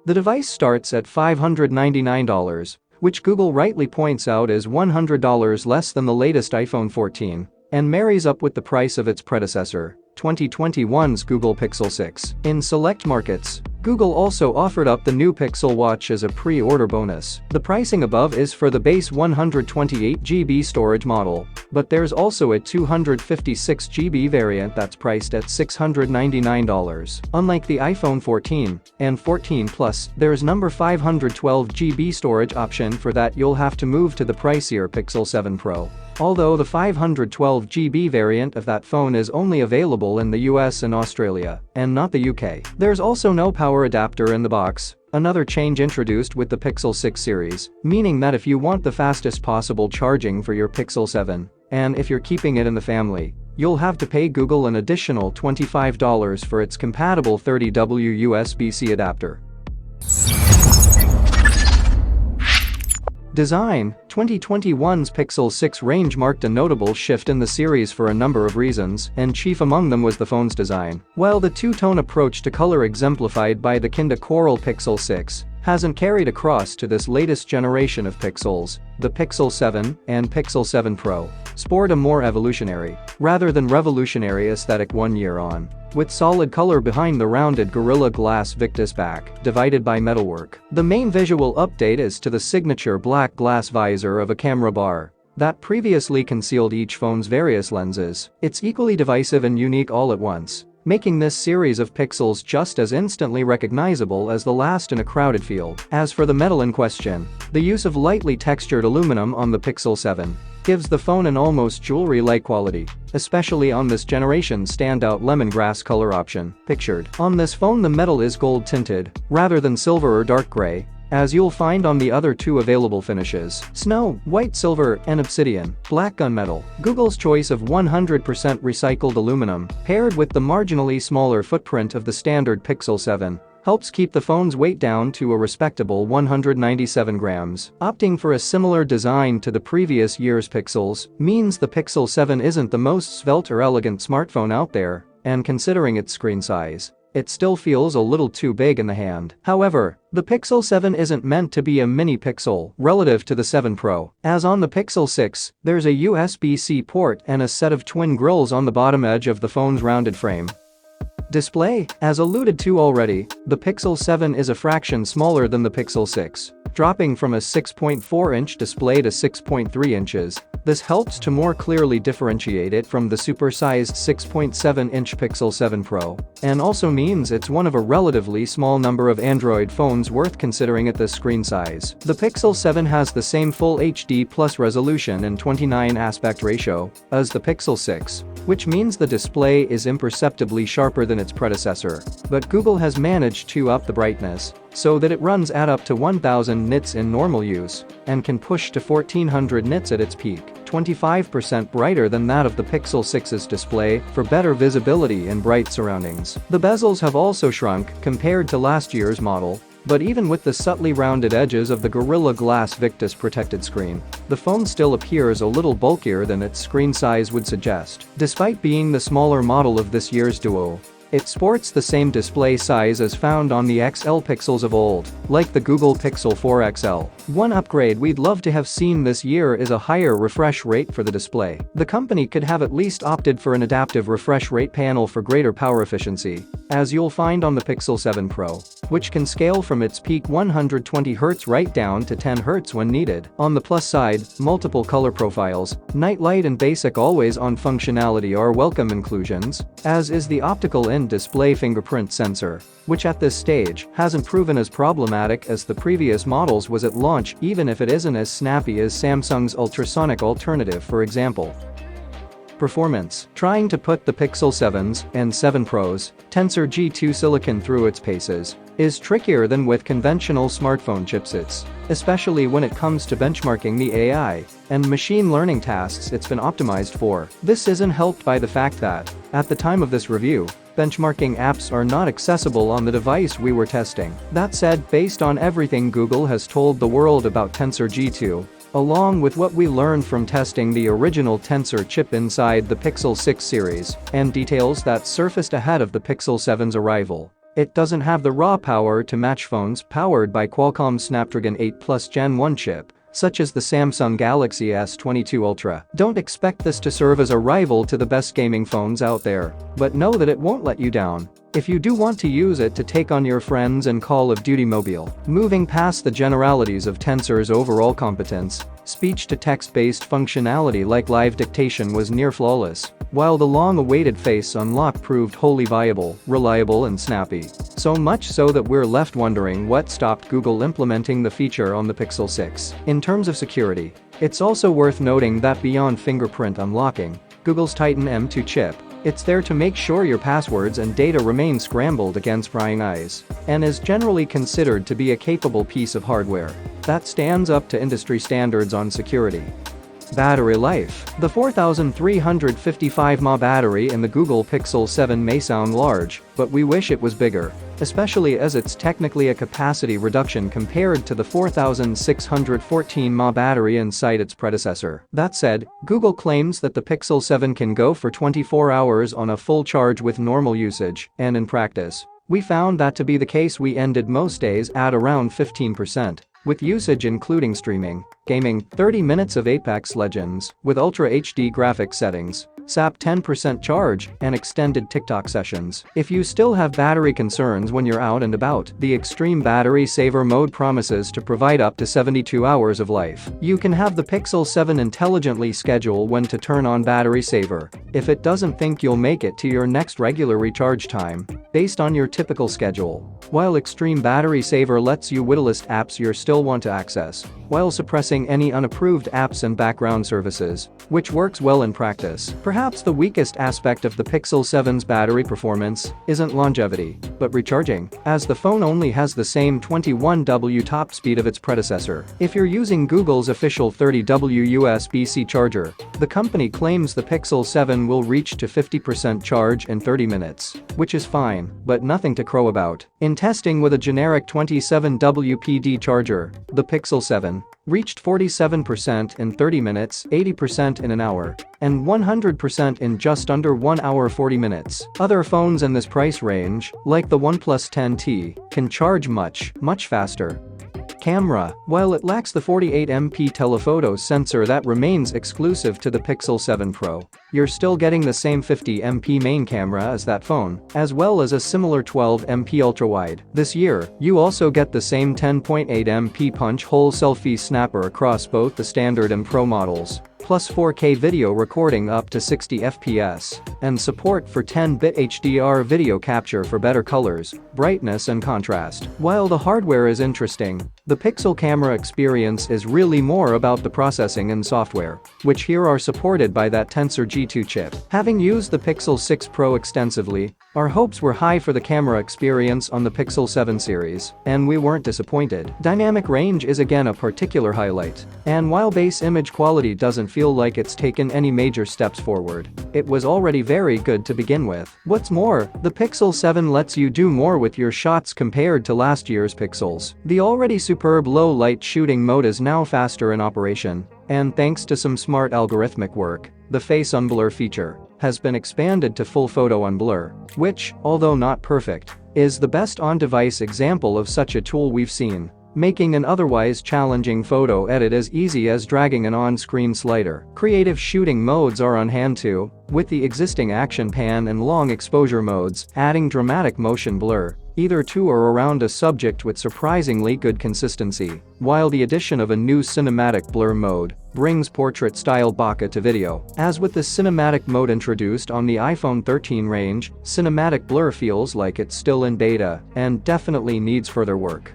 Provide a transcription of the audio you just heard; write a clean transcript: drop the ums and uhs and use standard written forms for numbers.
The device starts at $599, which Google rightly points out is $100 less than the latest iPhone 14, and marries up with the price of its predecessor, 2021's Google Pixel 6. In select markets, Google also offered up the new Pixel Watch as a pre-order bonus. The pricing above is for the base 128GB storage model, but there's also a 256GB variant that's priced at $699. Unlike the iPhone 14 and 14 Plus, there's number 512GB storage option for that you'll have to move to the pricier Pixel 7 Pro. Although the 512GB variant of that phone is only available in the US and Australia, and not the UK. There's also no power adapter in the box, another change introduced with the Pixel 6 series, meaning that if you want the fastest possible charging for your Pixel 7, and if you're keeping it in the family, you'll have to pay Google an additional $25 for its compatible 30W USB-C adapter. Design: 2021's Pixel 6 range marked a notable shift in the series for a number of reasons, and chief among them was the phone's design. While the two-tone approach to color exemplified by the Kinda Coral Pixel 6 hasn't carried across to this latest generation of Pixels, the Pixel 7 and Pixel 7 Pro sport a more evolutionary, rather than revolutionary aesthetic 1 year on, with solid color behind the rounded Gorilla Glass Victus back, divided by metalwork. The main visual update is to the signature black glass visor of a camera bar that previously concealed each phone's various lenses. It's equally divisive and unique all at once, making this series of Pixels just as instantly recognizable as the last in a crowded field. As for the metal in question, the use of lightly textured aluminum on the Pixel 7 gives the phone an almost jewelry-like quality, especially on this generation's standout lemongrass color option. Pictured on this phone, the metal is gold-tinted, rather than silver or dark gray, as you'll find on the other two available finishes: snow, white silver, and obsidian, black gunmetal. Google's choice of 100% recycled aluminum, paired with the marginally smaller footprint of the standard Pixel 7, helps keep the phone's weight down to a respectable 197 grams. Opting for a similar design to the previous year's Pixels means the Pixel 7 isn't the most svelte or elegant smartphone out there, and considering its screen size, it still feels a little too big in the hand. However, the Pixel 7 isn't meant to be a mini Pixel relative to the 7 Pro. As on the Pixel 6, there's a USB-C port and a set of twin grills on the bottom edge of the phone's rounded frame. Display: as alluded to already, the Pixel 7 is a fraction smaller than the Pixel 6, dropping from a 6.4-inch display to 6.3 inches. This helps to more clearly differentiate it from the supersized 6.7-inch Pixel 7 Pro, and also means it's one of a relatively small number of Android phones worth considering at this screen size. The Pixel 7 has the same Full HD Plus resolution and 29 aspect ratio as the Pixel 6, which means the display is imperceptibly sharper than its predecessor, but Google has managed to up the brightness so that it runs at up to 1000 nits in normal use and can push to 1400 nits at its peak, 25% brighter than that of the Pixel 6's display for better visibility in bright surroundings. The bezels have also shrunk compared to last year's model, but even with the subtly rounded edges of the Gorilla Glass Victus protected screen, the phone still appears a little bulkier than its screen size would suggest. Despite being the smaller model of this year's Duo, it sports the same display size as found on the XL Pixels of old, like the Google Pixel 4 XL. One upgrade we'd love to have seen this year is a higher refresh rate for the display. The company could have at least opted for an adaptive refresh rate panel for greater power efficiency, as you'll find on the Pixel 7 Pro, which can scale from its peak 120Hz right down to 10Hz when needed. On the plus side, multiple color profiles, night light and basic always-on functionality are welcome inclusions, as is the optical in-display fingerprint sensor, which at this stage hasn't proven as problematic as the previous models was at launch, even if it isn't as snappy as Samsung's ultrasonic alternative, for example. Performance: trying to put the Pixel 7's and 7 Pro's Tensor G2 silicon through its paces is trickier than with conventional smartphone chipsets, especially when it comes to benchmarking the AI and machine learning tasks it's been optimized for. This isn't helped by the fact that, at the time of this review, benchmarking apps are not accessible on the device we were testing. That said, based on everything Google has told the world about Tensor G2, along with what we learned from testing the original Tensor chip inside the Pixel 6 series, and details that surfaced ahead of the Pixel 7's arrival, It doesn't have the raw power to match phones powered by Qualcomm's Snapdragon 8 Plus Gen 1 chip, such as the Samsung Galaxy S22 Ultra. Don't expect this to serve as a rival to the best gaming phones out there, but know that it won't let you down if you do want to use it to take on your friends and Call of Duty Mobile. Moving past the generalities of Tensor's overall competence, speech-to-text-based functionality like live dictation was near flawless, while the long-awaited Face Unlock proved wholly viable, reliable and snappy. So much so that we're left wondering what stopped Google implementing the feature on the Pixel 6. In terms of security, it's also worth noting that beyond fingerprint unlocking, Google's Titan M2 chip, it's there to make sure your passwords and data remain scrambled against prying eyes, and is generally considered to be a capable piece of hardware that stands up to industry standards on security. Battery life. The 4355 mAh battery in the Google Pixel 7 may sound large, but we wish it was bigger, especially as it's technically a capacity reduction compared to the 4614 mAh battery inside its predecessor. That said, Google claims that the Pixel 7 can go for 24 hours on a full charge with normal usage, and in practice, we found that to be the case. We ended most days at around 15%. With usage including streaming, gaming, 30 minutes of Apex Legends, with Ultra HD graphics settings, SAP 10% charge, and extended TikTok sessions. If you still have battery concerns when you're out and about, the Extreme Battery Saver mode promises to provide up to 72 hours of life. You can have the Pixel 7 intelligently schedule when to turn on Battery Saver if it doesn't think you'll make it to your next regular recharge time, based on your typical schedule, while Extreme Battery Saver lets you whitelist apps you still want to access, while suppressing any unapproved apps and background services, which works well in practice. Perhaps the weakest aspect of the Pixel 7's battery performance isn't longevity, but recharging, as the phone only has the same 21W top speed of its predecessor. If you're using Google's official 30W USB-C charger, the company claims the Pixel 7 will reach to 50% charge in 30 minutes, which is fine, but nothing to crow about. In testing with a generic 27W PD charger, the Pixel 7 reached 47% in 30 minutes, 80% in an hour, and 100% in just under 1 hour 40 minutes. Other phones in this price range, like the OnePlus 10T, can charge much faster. Camera. While it lacks the 48MP telephoto sensor that remains exclusive to the Pixel 7 Pro, you're still getting the same 50MP main camera as that phone, as well as a similar 12MP ultra-wide. This year, you also get the same 10.8MP punch-hole selfie snapper across both the standard and Pro models, plus 4K video recording up to 60 FPS, and support for 10-bit HDR video capture for better colors, brightness and contrast. While the hardware is interesting, the Pixel camera experience is really more about the processing and software, which here are supported by that Tensor G2 chip. Having used the Pixel 6 Pro extensively, our hopes were high for the camera experience on the Pixel 7 series, and we weren't disappointed. Dynamic range is again a particular highlight, and while base image quality doesn't feel like it's taken any major steps forward, it was already very good to begin with. What's more, the Pixel 7 lets you do more with your shots compared to last year's Pixels. The already superb low-light shooting mode is now faster in operation, and thanks to some smart algorithmic work, the Face Unblur feature has been expanded to full photo unblur, which, although not perfect, is the best on-device example of such a tool we've seen, making an otherwise challenging photo edit as easy as dragging an on-screen slider. Creative shooting modes are on hand too, with the existing action pan and long exposure modes adding dramatic motion blur, either to or around a subject with surprisingly good consistency, while the addition of a new cinematic blur mode brings portrait-style bokeh to video. As with the cinematic mode introduced on the iPhone 13 range, cinematic blur feels like it's still in beta and definitely needs further work.